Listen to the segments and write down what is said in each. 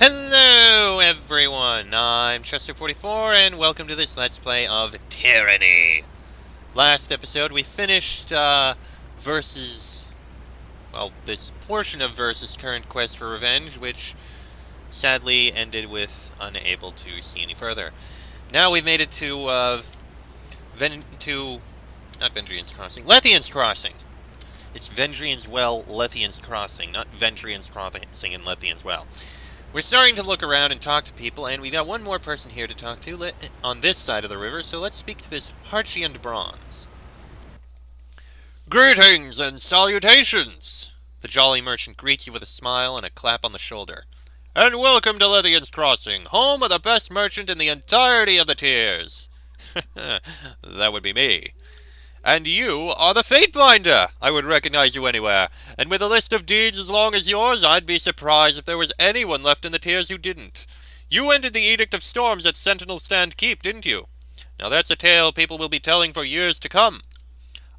Hello everyone, I'm Chester44 and welcome to this Let's Play of Tyranny. Last episode we finished, this portion of Versus' current quest for revenge, which sadly ended with unable to see any further. Now we've made it to, not Vendrian's Crossing, Lethian's Crossing! It's Vendrian's Well, Lethian's Crossing, not Vendrian's Crossing and Lethian's Well. We're starting to look around and talk to people, and we've got one more person here to talk to on this side of the river, so let's speak to this Harchian Bronze. Greetings and salutations! The jolly merchant greets you with a smile and a clap on the shoulder. And welcome to Lethian's Crossing, home of the best merchant in the entirety of the tiers. That would be me. And you are the Fatebinder! I would recognize you anywhere. And with a list of deeds as long as yours, I'd be surprised if there was anyone left in the tiers who didn't. You ended the Edict of Storms at Sentinel Stand Keep, didn't you? Now that's a tale people will be telling for years to come.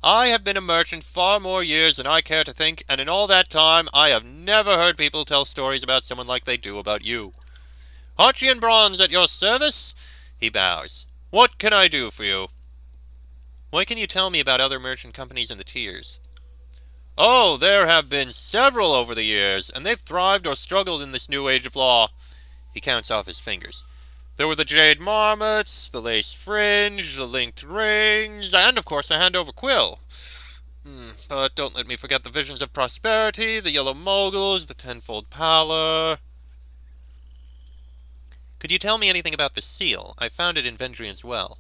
I have been a merchant far more years than I care to think, and in all that time, I have never heard people tell stories about someone like they do about you. Harchian Bronze at your service? He bows. What can I do for you? What can you tell me about other merchant companies in the tiers? Oh, there have been several over the years, and they've thrived or struggled in this new age of law. He counts off his fingers. There were the Jade Marmots, the Lace Fringe, the Linked Rings, and of course the Handover Quill. But don't let me forget the Visions of Prosperity, the Yellow Moguls, the Tenfold Pallor. Could you tell me anything about the seal? I found it in Vendrian's Well.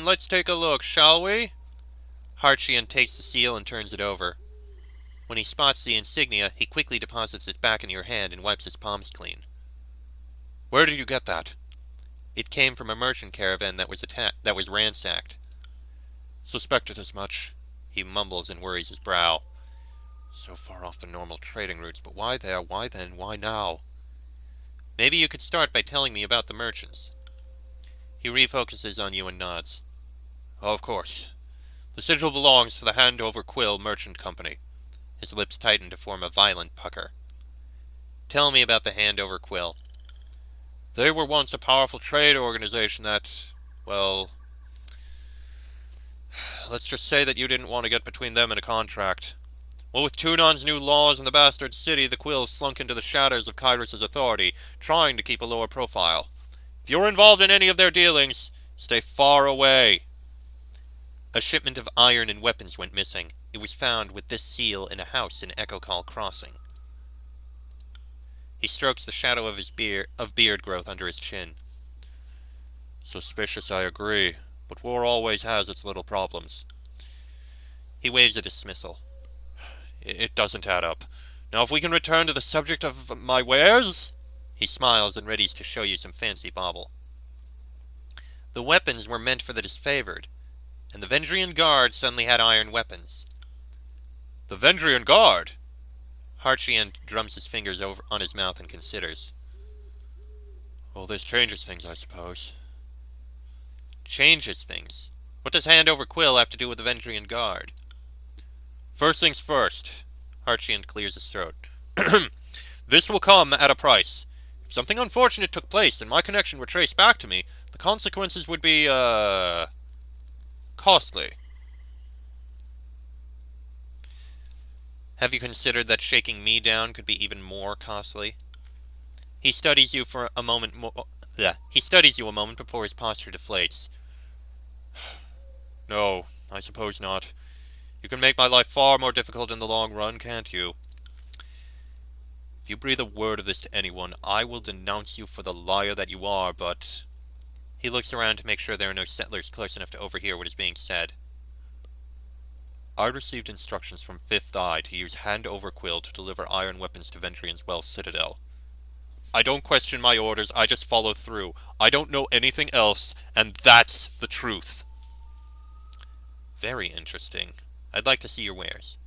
Let's take a look, shall we? Harchian takes the seal and turns it over. When he spots the insignia, he quickly deposits it back in your hand and wipes his palms clean. Where did you get that? It came from a merchant caravan that was ransacked. Suspected as much. He mumbles and worries his brow. So far off the normal trading routes, but why there, why then, why now? Maybe you could start by telling me about the merchants. He refocuses on you and nods. Oh, of course. The sigil belongs to the Handover Quill Merchant Company. His lips tighten to form a violent pucker. Tell me about the Handover Quill. They were once a powerful trade organization that, well, let's just say that you didn't want to get between them and a contract. Well, with Tunon's new laws in the bastard city, the Quill slunk into the shadows of Kyrus's authority, trying to keep a lower profile. If you're involved in any of their dealings, stay far away. A shipment of iron and weapons went missing. It was found with this seal in a house in Echo Call Crossing. He strokes the shadow of his beard growth under his chin. Suspicious, I agree, but war always has its little problems. He waves a dismissal. It doesn't add up. Now if we can return to the subject of my wares... He smiles and readies to show you some fancy bauble. The weapons were meant for the disfavored, and the Vendrian Guard suddenly had iron weapons. The Vendrian Guard? Harchian drums his fingers over on his mouth and considers. Well, this changes things, I suppose. Changes things? What does Handover Quill have to do with the Vendrian Guard? First things first. Harchian clears his throat. This will come at a price. If something unfortunate took place and my connection were traced back to me, the consequences would be, costly. Have you considered that shaking me down could be even more costly? He studies you for a moment He studies you a moment before his posture deflates. No, I suppose not. You can make my life far more difficult in the long run, can't you? If you breathe a word of this to anyone, I will denounce you for the liar that you are, but... He looks around to make sure there are no settlers close enough to overhear what is being said. I received instructions from Fifth Eye to use Handover Quill to deliver iron weapons to Vendrian's Well Citadel. I don't question my orders, I just follow through. I don't know anything else, and that's the truth. Very interesting. I'd like to see your wares.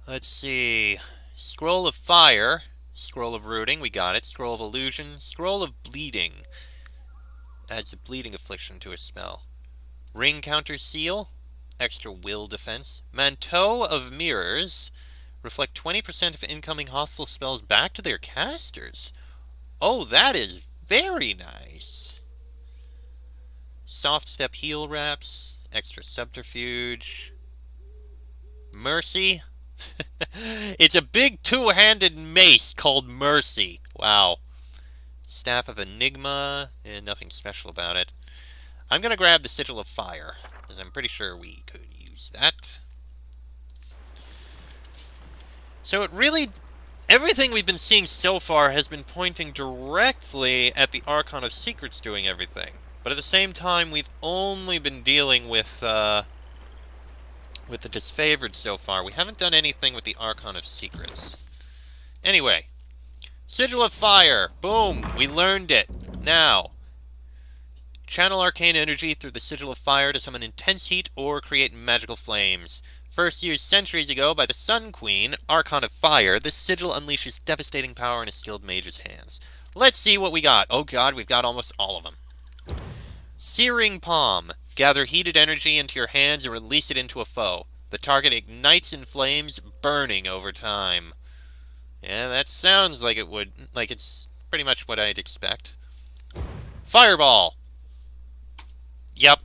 Let's see. Scroll of Fire. Scroll of Rooting, we got it. Scroll of Illusion. Scroll of Bleeding. Adds a bleeding affliction to a spell. Ring Counter Seal. Extra will defense. Manteau of Mirrors. Reflect 20% of incoming hostile spells back to their casters. Oh, that is very nice. Soft Step Heal Wraps, Extra Subterfuge, Mercy. It's a big two-handed mace called Mercy. Wow. Staff of Enigma, nothing special about it. I'm gonna grab the Sigil of Fire, because I'm pretty sure we could use that. So it really... everything we've been seeing so far has been pointing directly at the Archon of Secrets doing everything. But at the same time, we've only been dealing with the Disfavored so far. We haven't done anything with the Archon of Secrets. Anyway, Sigil of Fire. Boom! We learned it. Now, channel arcane energy through the Sigil of Fire to summon intense heat or create magical flames. First used centuries ago by the Sun Queen, Archon of Fire, this sigil unleashes devastating power in a skilled mage's hands. Let's see what we got. Oh god, we've got almost all of them. Searing Palm. Gather heated energy into your hands and release it into a foe. The target ignites in flames, burning over time. Yeah, that sounds like it would... like it's pretty much what I'd expect. Fireball. Yep.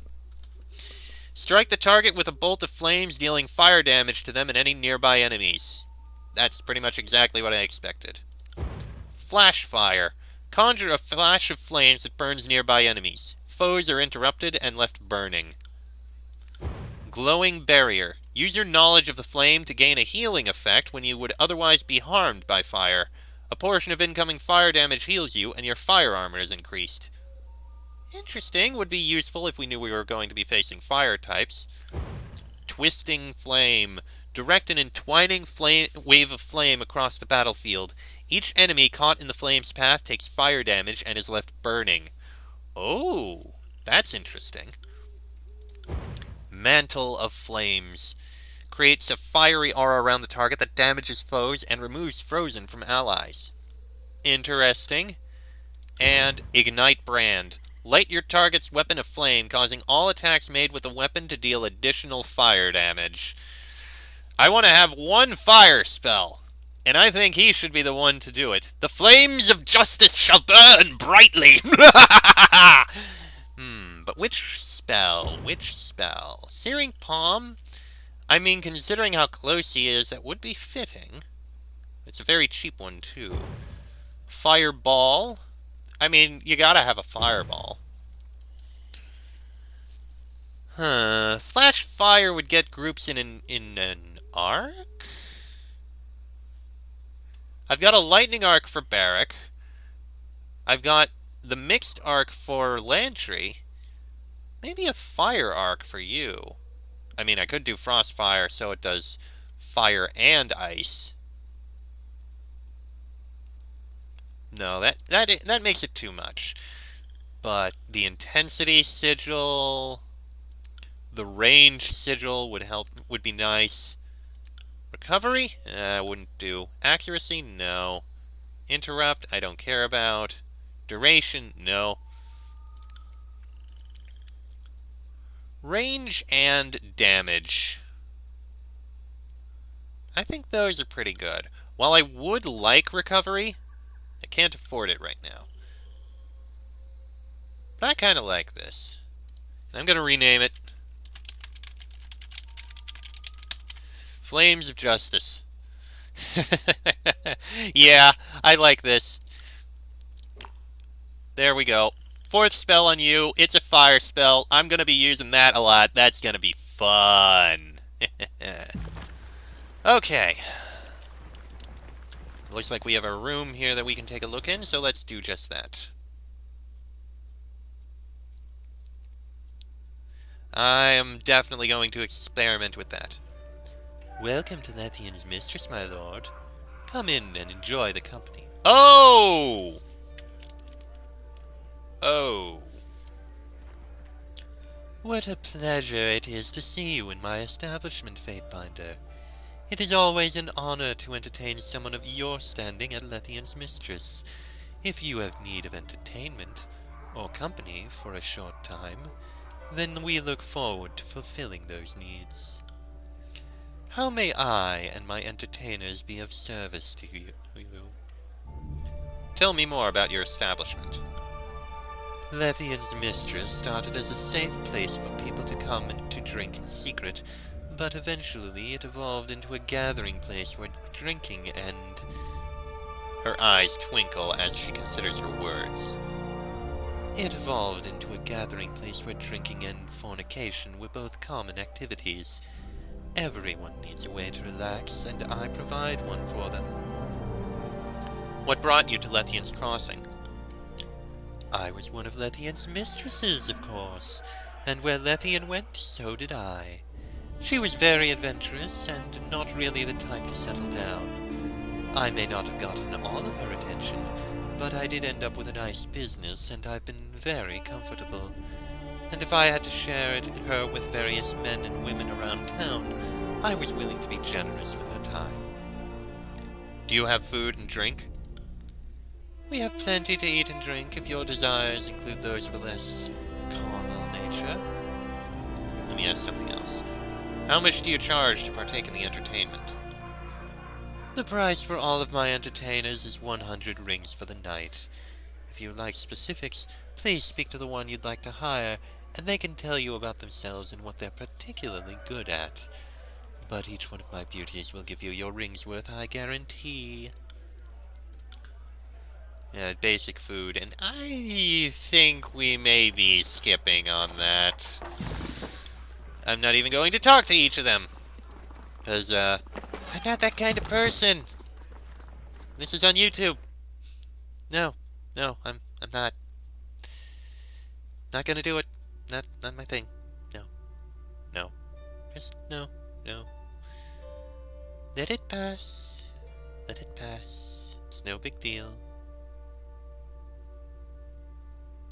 Strike the target with a bolt of flames, dealing fire damage to them and any nearby enemies. That's pretty much exactly what I expected. Flash Fire. Conjure a flash of flames that burns nearby enemies. Foes are interrupted and left burning. Glowing Barrier. Use your knowledge of the flame to gain a healing effect when you would otherwise be harmed by fire. A portion of incoming fire damage heals you, and your fire armor is increased. Interesting. Would be useful if we knew we were going to be facing fire types. Twisting Flame. Direct an entwining wave of flame across the battlefield. Each enemy caught in the flame's path takes fire damage and is left burning. Oh, that's interesting. Mantle of Flames. Creates a fiery aura around the target that damages foes and removes frozen from allies. Interesting. And Ignite Brand. Light your target's weapon aflame, causing all attacks made with the weapon to deal additional fire damage. I want to have one fire spell, and I think he should be the one to do it. The flames of justice shall burn brightly! But which spell? Which spell? Searing Palm? I mean, considering how close he is, that would be fitting. It's a very cheap one, too. Fireball? I mean, you gotta have a fireball. Flash Fire would get groups in an arc? I've got a lightning arc for Barrack. I've got the mixed arc for Lantry. Maybe a fire arc for you. I mean, I could do Frostfire so it does fire and ice. No, that makes it too much. But the intensity sigil, the range sigil would be nice. Recovery? Wouldn't do. Accuracy? No. Interrupt? I don't care about. Duration? No. Range and damage. I think those are pretty good. While I would like recovery, I can't afford it right now. But I kind of like this. And I'm going to rename it Flames of Justice. Yeah, I like this. There we go. Fourth spell on you. It's a fire spell. I'm going to be using that a lot. That's going to be fun. Okay. Looks like we have a room here that we can take a look in, so let's do just that. I am definitely going to experiment with that. Welcome to Lethian's mistress, my lord. Come in and enjoy the company. Oh! Oh. What a pleasure it is to see you in my establishment, Fatebinder. It is always an honor to entertain someone of your standing at Lethian's mistress. If you have need of entertainment, or company for a short time, then we look forward to fulfilling those needs. How may I and my entertainers be of service to you? Tell me more about your establishment. Lethian's mistress started as a safe place for people to come and to drink in secret, but eventually it evolved into a gathering place where drinking and... Her eyes twinkle as she considers her words. It evolved into a gathering place where drinking and fornication were both common activities. Everyone needs a way to relax, and I provide one for them. What brought you to Lethian's Crossing? I was one of Lethian's mistresses, of course, and where Lethian went, so did I. She was very adventurous, and not really the type to settle down. I may not have gotten all of her attention, but I did end up with a nice business, and I've been very comfortable. And if I had to share her with various men and women around town, I was willing to be generous with her time. Do you have food and drink? We have plenty to eat and drink if your desires include those of a less carnal nature. Let me ask something else. How much do you charge to partake in the entertainment? The price for all of my entertainers is 100 rings for the night. If you like specifics, please speak to the one you'd like to hire, and they can tell you about themselves and what they're particularly good at. But each one of my beauties will give you your ring's worth, I guarantee. Yeah, basic food, and I think we may be skipping on that. I'm not even going to talk to each of them. Because, I'm not that kind of person. This is on YouTube. No, I'm not. Not gonna do it. Not my thing. No. Just, no. Let it pass. It's no big deal.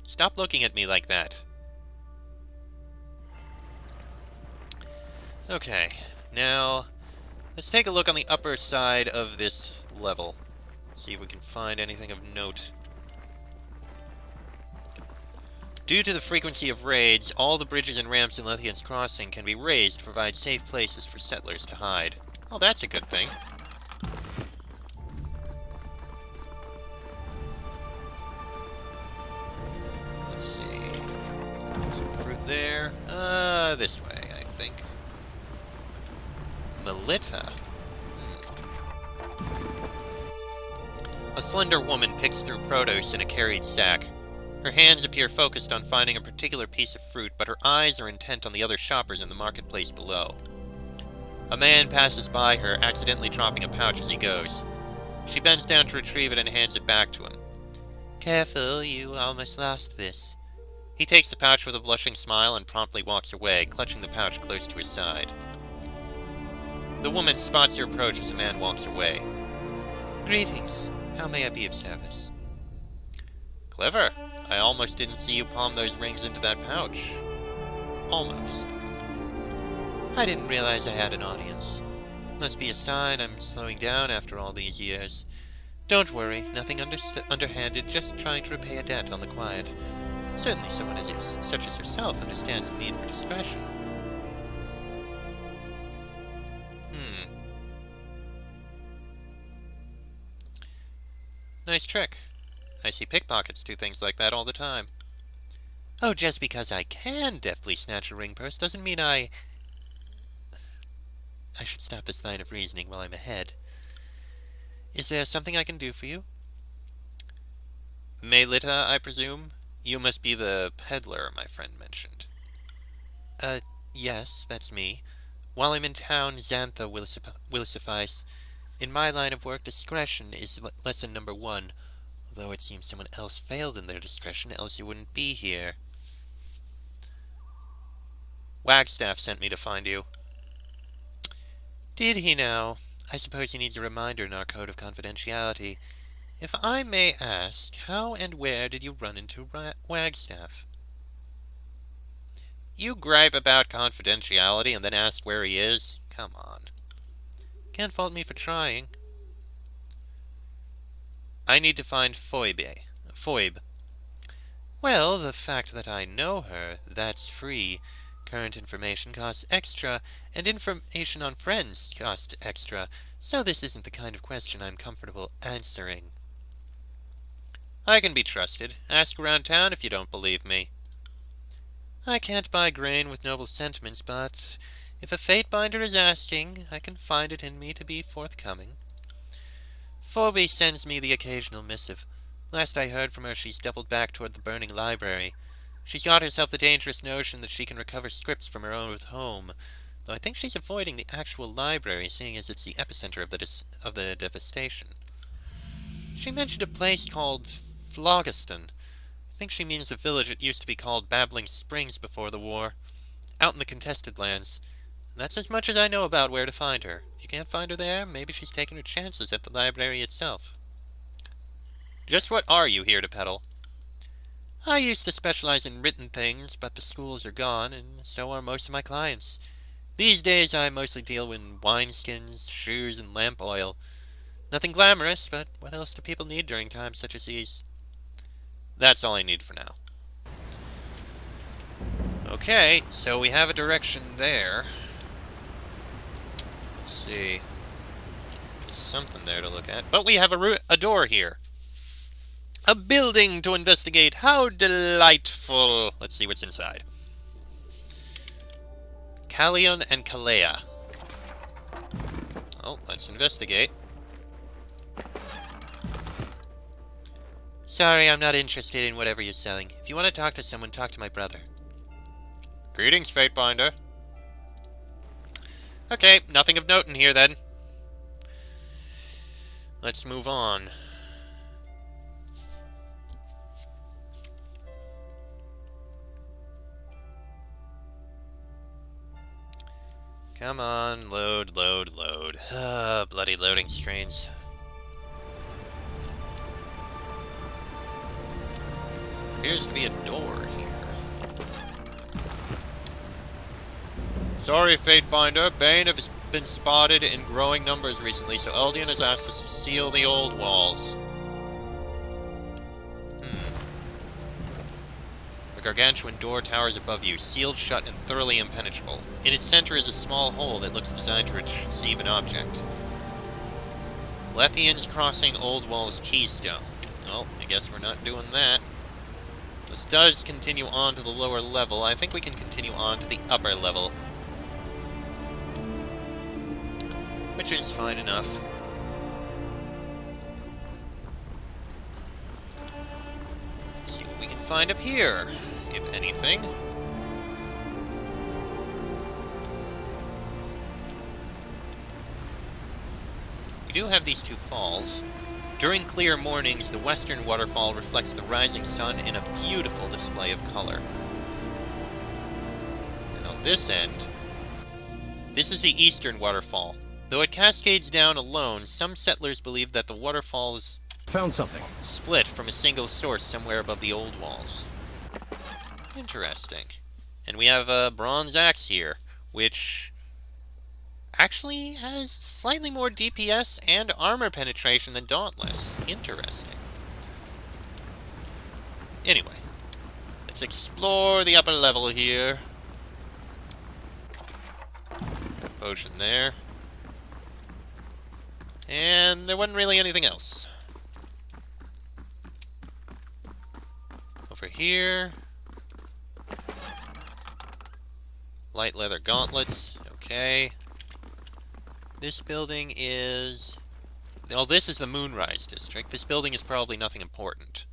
Stop looking at me like that. Okay, now let's take a look on the upper side of this level. See if we can find anything of note. Due to the frequency of raids, all the bridges and ramps in Lethian's Crossing can be raised to provide safe places for settlers to hide. Oh, that's a good thing. Let's see. Some fruit there. This way, I think. Melita. A slender woman picks through produce in a carried sack. Her hands appear focused on finding a particular piece of fruit, but her eyes are intent on the other shoppers in the marketplace below. A man passes by her, accidentally dropping a pouch as he goes. She bends down to retrieve it and hands it back to him. Careful, you almost lost this. He takes the pouch with a blushing smile and promptly walks away, clutching the pouch close to his side. The woman spots your approach as the man walks away. Greetings. How may I be of service? Clever. I almost didn't see you palm those rings into that pouch. Almost. I didn't realize I had an audience. Must be a sign I'm slowing down after all these years. Don't worry, nothing underhanded, just trying to repay a debt on the quiet. Certainly someone such as herself understands the need for discretion. Nice trick. I see pickpockets do things like that all the time. Oh, just because I can deftly snatch a ring purse doesn't mean I should stop this line of reasoning while I'm ahead. Is there something I can do for you? Melita, I presume? You must be the peddler my friend mentioned. Yes, that's me. While I'm in town, Xantha will suffice. In my line of work, discretion is lesson number 1, although it seems someone else failed in their discretion, else you wouldn't be here. Wagstaff sent me to find you. Did he now? I suppose he needs a reminder in our code of confidentiality. If I may ask, how and where did you run into Wagstaff? You gripe about confidentiality and then ask where he is? Come on. Can't fault me for trying. I need to find Foibe. Well, the fact that I know her, that's free. Current information costs extra, and information on friends costs extra, so this isn't the kind of question I'm comfortable answering. I can be trusted. Ask around town if you don't believe me. I can't buy grain with noble sentiments, but if a Fatebinder is asking, I can find it in me to be forthcoming. Phoebe sends me the occasional missive. Last I heard from her, she's doubled back toward the burning library. She's got herself the dangerous notion that she can recover scripts from her own home, though I think she's avoiding the actual library, seeing as it's the epicenter of the devastation. She mentioned a place called Phlogiston. I think she means the village that used to be called Babbling Springs before the war, out in the contested lands. That's as much as I know about where to find her. If you can't find her there, maybe she's taking her chances at the library itself. Just what are you here to peddle? I used to specialize in written things, but the schools are gone, and so are most of my clients. These days I mostly deal in wineskins, shoes, and lamp oil. Nothing glamorous, but what else do people need during times such as these? That's all I need for now. Okay, so we have a direction there. Let's see. There's something there to look at. But we have a door here. A building to investigate. How delightful. Let's see what's inside. Callion and Kalea. Oh, let's investigate. Sorry, I'm not interested in whatever you're selling. If you want to talk to someone, talk to my brother. Greetings, Fatebinder. Okay, nothing of note in here then. Let's move on. Come on, load, load, load. Bloody loading screens. Appears to be a door here. Sorry, Fatebinder. Bane has been spotted in growing numbers recently, so Eldian has asked us to seal the old walls. The gargantuan door towers above you, sealed shut and thoroughly impenetrable. In its center is a small hole that looks designed to receive an object. Lethian's crossing old walls keystone. Well, I guess we're not doing that. This does continue on to the lower level. I think we can continue on to the upper level, which is fine enough. Let's see what we can find up here, if anything. We do have these two falls. During clear mornings, the western waterfall reflects the rising sun in a beautiful display of color. And on this end, this is the eastern waterfall. Though it cascades down alone, some settlers believe that the waterfall is found something split from a single source somewhere above the old walls. Interesting. And we have a bronze axe here, which actually has slightly more DPS and armor penetration than Dauntless. Interesting. Anyway, let's explore the upper level here. Got a potion there. And there wasn't really anything else. Over here. Light leather gauntlets. Okay. This building is... Oh, this is the Moonrise District. This building is probably nothing important.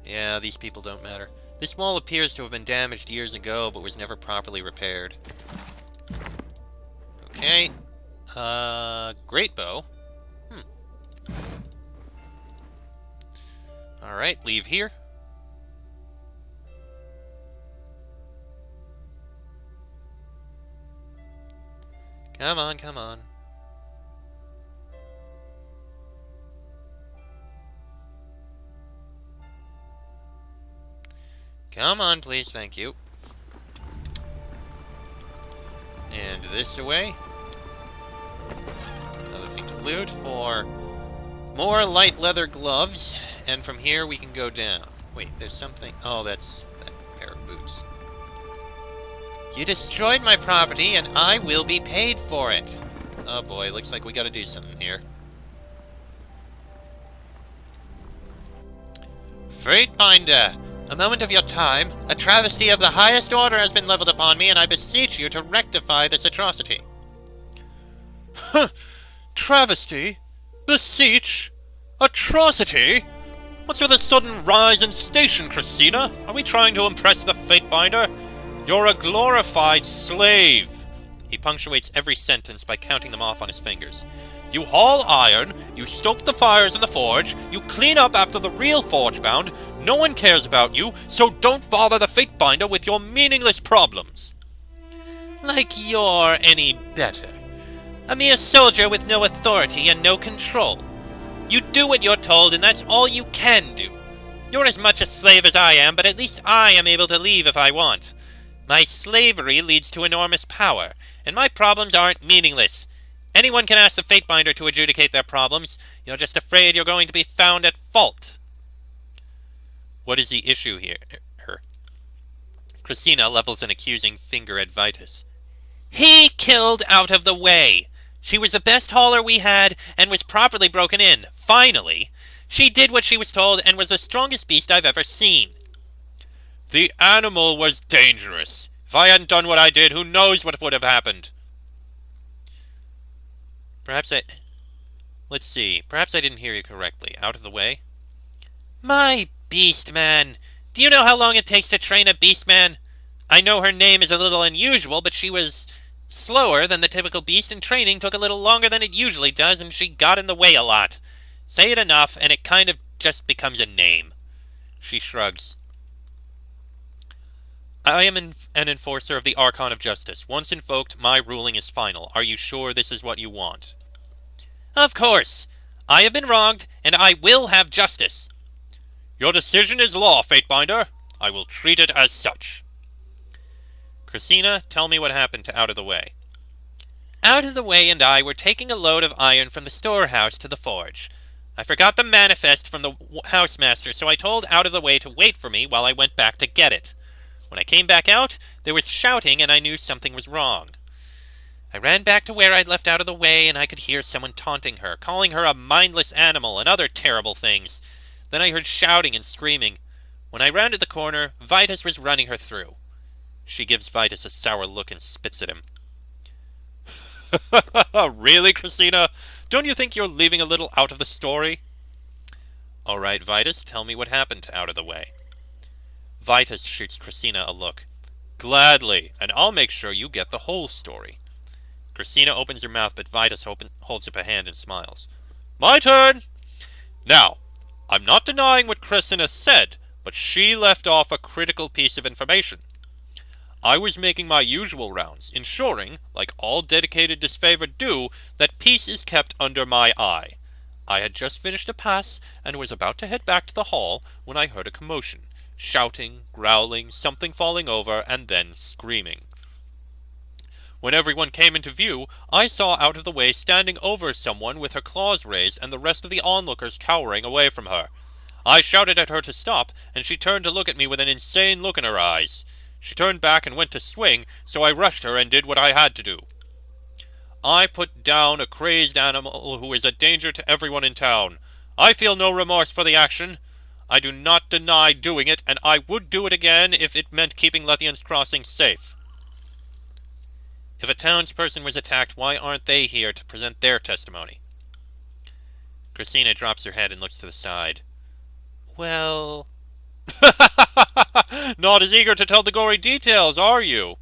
Yeah, these people don't matter. This wall appears to have been damaged years ago, but was never properly repaired. Okay. Great bow. Alright, leave here. Come on, come on. Come on, please, thank you. And this away. Another thing to loot for More light leather gloves, and from here we can go down. Wait, there's something... Oh, that's that pair of boots. You destroyed my property, and I will be paid for it. Oh boy, looks like we gotta do something here. Freightbinder! A moment of your time. A travesty of the highest order has been leveled upon me, and I beseech you to rectify this atrocity. Travesty? Beseech? Atrocity? What's with a sudden rise in station, Christina? Are we trying to impress the Fatebinder? You're a glorified slave! He punctuates every sentence by counting them off on his fingers. You haul iron, you stoke the fires in the forge, you clean up after the real forge-bound. No one cares about you, so don't bother the Fatebinder with your meaningless problems. Like you're any better. A mere soldier with no authority and no control. You do what you're told, and that's all you can do. You're as much a slave as I am, but at least I am able to leave if I want. My slavery leads to enormous power, and my problems aren't meaningless. Anyone can ask the Fatebinder to adjudicate their problems. You're just afraid you're going to be found at fault. What is the issue here? Christina levels an accusing finger at Vitus. He killed out of the way. She was the best hauler we had and was properly broken in, finally. She did what she was told and was the strongest beast I've ever seen. The animal was dangerous. If I hadn't done what I did, who knows what would have happened. Let's see. Perhaps I didn't hear you correctly. Out of the way? My beast man. Do you know how long it takes to train a beast man? I know her name is a little unusual, but she was slower than the typical beast, and training took a little longer than it usually does, and she got in the way a lot. Say it enough, and it kind of just becomes a name. She shrugs. I am an enforcer of the Archon of Justice. Once invoked, my ruling is final. Are you sure this is what you want? Of course. I have been wronged, and I will have justice. Your decision is law, Fatebinder. I will treat it as such. Christina, tell me what happened to Out of the Way. Out of the Way and I were taking a load of iron from the storehouse to the forge. I forgot the manifest from the housemaster, so I told Out of the Way to wait for me while I went back to get it. When I came back out, there was shouting, and I knew something was wrong. I ran back to where I'd left Out of the Way, and I could hear someone taunting her, calling her a mindless animal, and other terrible things. Then I heard shouting and screaming. When I rounded the corner, Vitus was running her through. She gives Vitus a sour look and spits at him. Really, Christina? Don't you think you're leaving a little out of the story? All right, Vitus, tell me what happened to Out of the Way. Vitus shoots Christina a look. Gladly, and I'll make sure you get the whole story. Christina opens her mouth, but Vitus holds up a hand and smiles. My turn! Now, I'm not denying what Christina said, but she left off a critical piece of information. I was making my usual rounds, ensuring, like all dedicated disfavored do, that peace is kept under my eye. I had just finished a pass, and was about to head back to the hall, when I heard a commotion. Shouting, growling, something falling over, and then screaming. When everyone came into view, I saw Out of the Way standing over someone with her claws raised and the rest of the onlookers cowering away from her. I shouted at her to stop, and she turned to look at me with an insane look in her eyes. She turned back and went to swing, so I rushed her and did what I had to do. I put down a crazed animal who is a danger to everyone in town. I feel no remorse for the action. I do not deny doing it, and I would do it again if it meant keeping Lethian's Crossing safe. If a townsperson was attacked, why aren't they here to present their testimony? Christina drops her head and looks to the side. Well... Not as eager to tell the gory details, are you?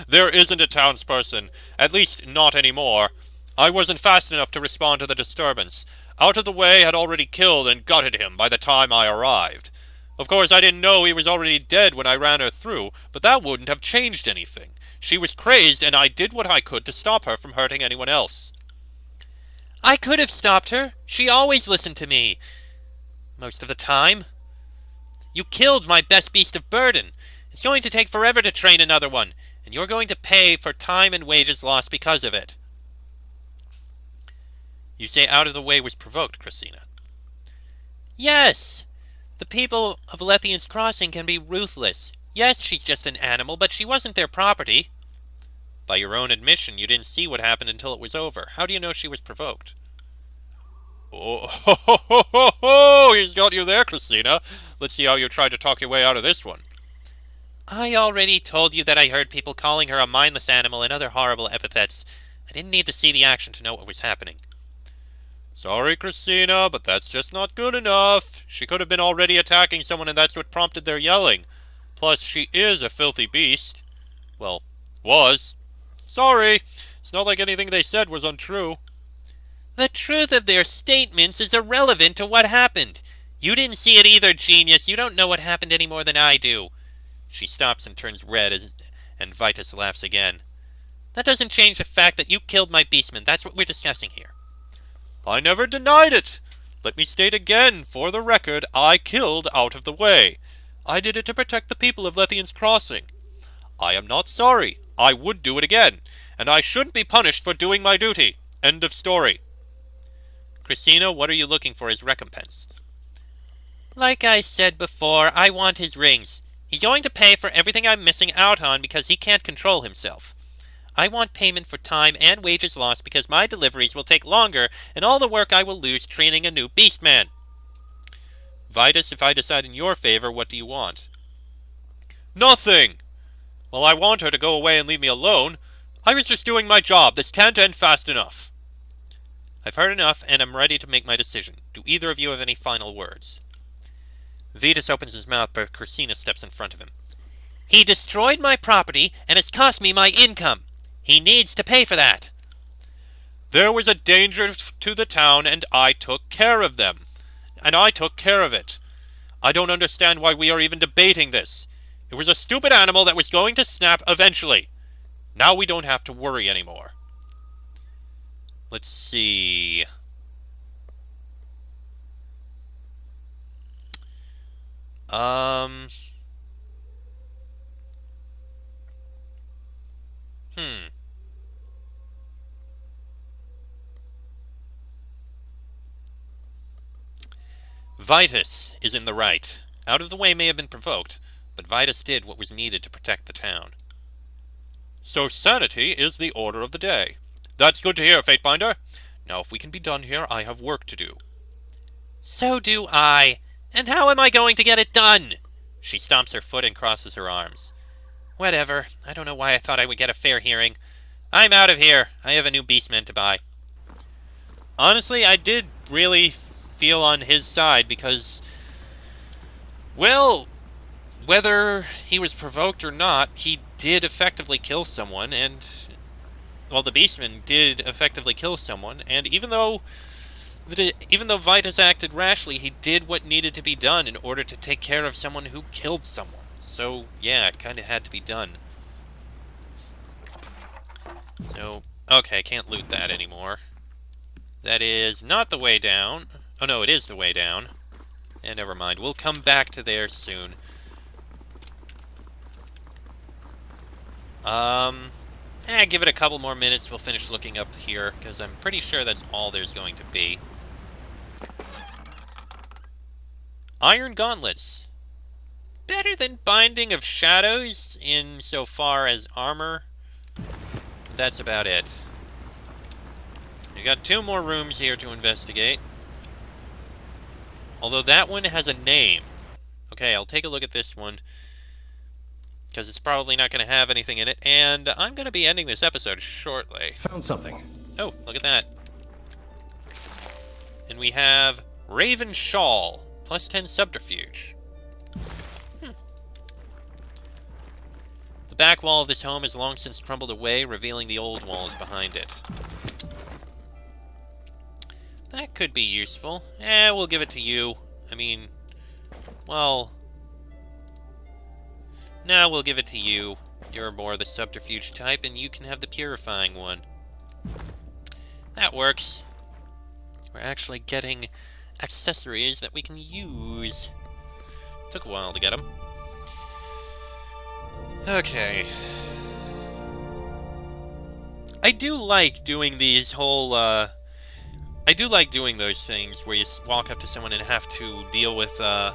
There isn't a townsperson, at least not anymore. I wasn't fast enough to respond to the disturbance. Out of the Way had already killed and gutted him by the time I arrived. Of course, I didn't know he was already dead when I ran her through, but that wouldn't have changed anything. She was crazed, and I did what I could to stop her from hurting anyone else. I could have stopped her. She always listened to me. Most of the time. You killed my best beast of burden. It's going to take forever to train another one, and you're going to pay for time and wages lost because of it. You say out of the way was provoked, Christina. Yes! The people of Lethian's Crossing can be ruthless. Yes, she's just an animal, but she wasn't their property. By your own admission, you didn't see what happened until it was over. How do you know she was provoked? Oh, ho, ho, ho, ho, ho! He's got you there, Christina. Let's see how you tried to talk your way out of this one. I already told you that I heard people calling her a mindless animal and other horrible epithets. I didn't need to see the action to know what was happening. Sorry, Christina, but that's just not good enough. She could have been already attacking someone, and that's what prompted their yelling. Plus, she is a filthy beast. Well, was. Sorry. It's not like anything they said was untrue. The truth of their statements is irrelevant to what happened. You didn't see it either, genius. You don't know what happened any more than I do. She stops and turns red, and Vitus laughs again. That doesn't change the fact that you killed my beastman. That's what we're discussing here. I never denied it. Let me state again, for the record, I killed out of the way. I did it to protect the people of Lethian's Crossing. I am not sorry. I would do it again, and I shouldn't be punished for doing my duty. End of story. Christina, what are you looking for as recompense? Like I said before, I want his rings. He's going to pay for everything I'm missing out on because he can't control himself. I want payment for time and wages lost because my deliveries will take longer and all the work I will lose training a new beastman. Vitus, if I decide in your favor, what do you want? Nothing! Well, I want her to go away and leave me alone. I was just doing my job. This can't end fast enough. I've heard enough, and I'm ready to make my decision. Do either of you have any final words? Vitus opens his mouth, but Christina steps in front of him. He destroyed my property and has cost me my income. He needs to pay for that. There was a danger to the town, and I took care of them. And I took care of it. I don't understand why we are even debating this. It was a stupid animal that was going to snap eventually. Now we don't have to worry anymore. Let's see. Vitus is in the right. Out of the way may have been provoked, but Vitus did what was needed to protect the town. So sanity is the order of the day. That's good to hear, Fatebinder. Now if we can be done here, I have work to do. So do I. And how am I going to get it done? She stomps her foot and crosses her arms. Whatever. I don't know why I thought I would get a fair hearing. I'm out of here. I have a new beastman to buy. Honestly, I did really feel on his side because, well, whether he was provoked or not, he did effectively kill someone, and, well, the beastman did effectively kill someone, and even though Vitus acted rashly, he did what needed to be done in order to take care of someone who killed someone. So, yeah, it kind of had to be done. So, okay, can't loot that anymore. That is not the way down. Oh no, it is the way down. And never mind, we'll come back to there soon. Give it a couple more minutes, we'll finish looking up here, because I'm pretty sure that's all there's going to be. Iron Gauntlets. Better than Binding of Shadows insofar as armor. That's about it. We got 2 more rooms here to investigate. Although that one has a name. Okay, I'll take a look at this one, because it's probably not going to have anything in it, and I'm going to be ending this episode shortly. Found something. Oh, look at that. And we have Raven Shawl, plus 10 subterfuge. The back wall of this home has long since crumbled away, revealing the old walls behind it. That could be useful. We'll give it to you. I mean, well, now we'll give it to you. You're more the subterfuge type, and you can have the purifying one. That works. We're actually getting accessories that we can use. Took a while to get them. Okay. I do like doing these whole, I I do like doing those things where you walk up to someone and have to deal with an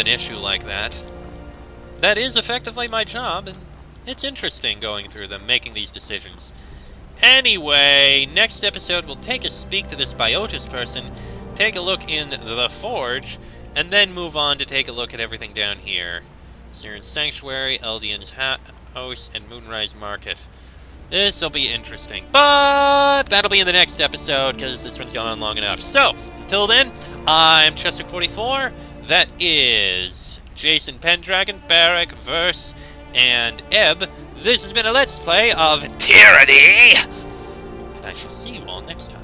issue like that. That is effectively my job, and it's interesting going through them, making these decisions. Anyway, next episode we'll take a speak to this Biotis person, take a look in the Forge, and then move on to take a look at everything down here. Siren's Sanctuary, Eldian's House, and Moonrise Market. This'll be interesting, but that'll be in the next episode, because this one's gone on long enough. So, until then, I'm Chester44, that is Jason Pendragon, Barrack, Verse, and Ebb. This has been a Let's Play of Tyranny, and I shall see you all next time.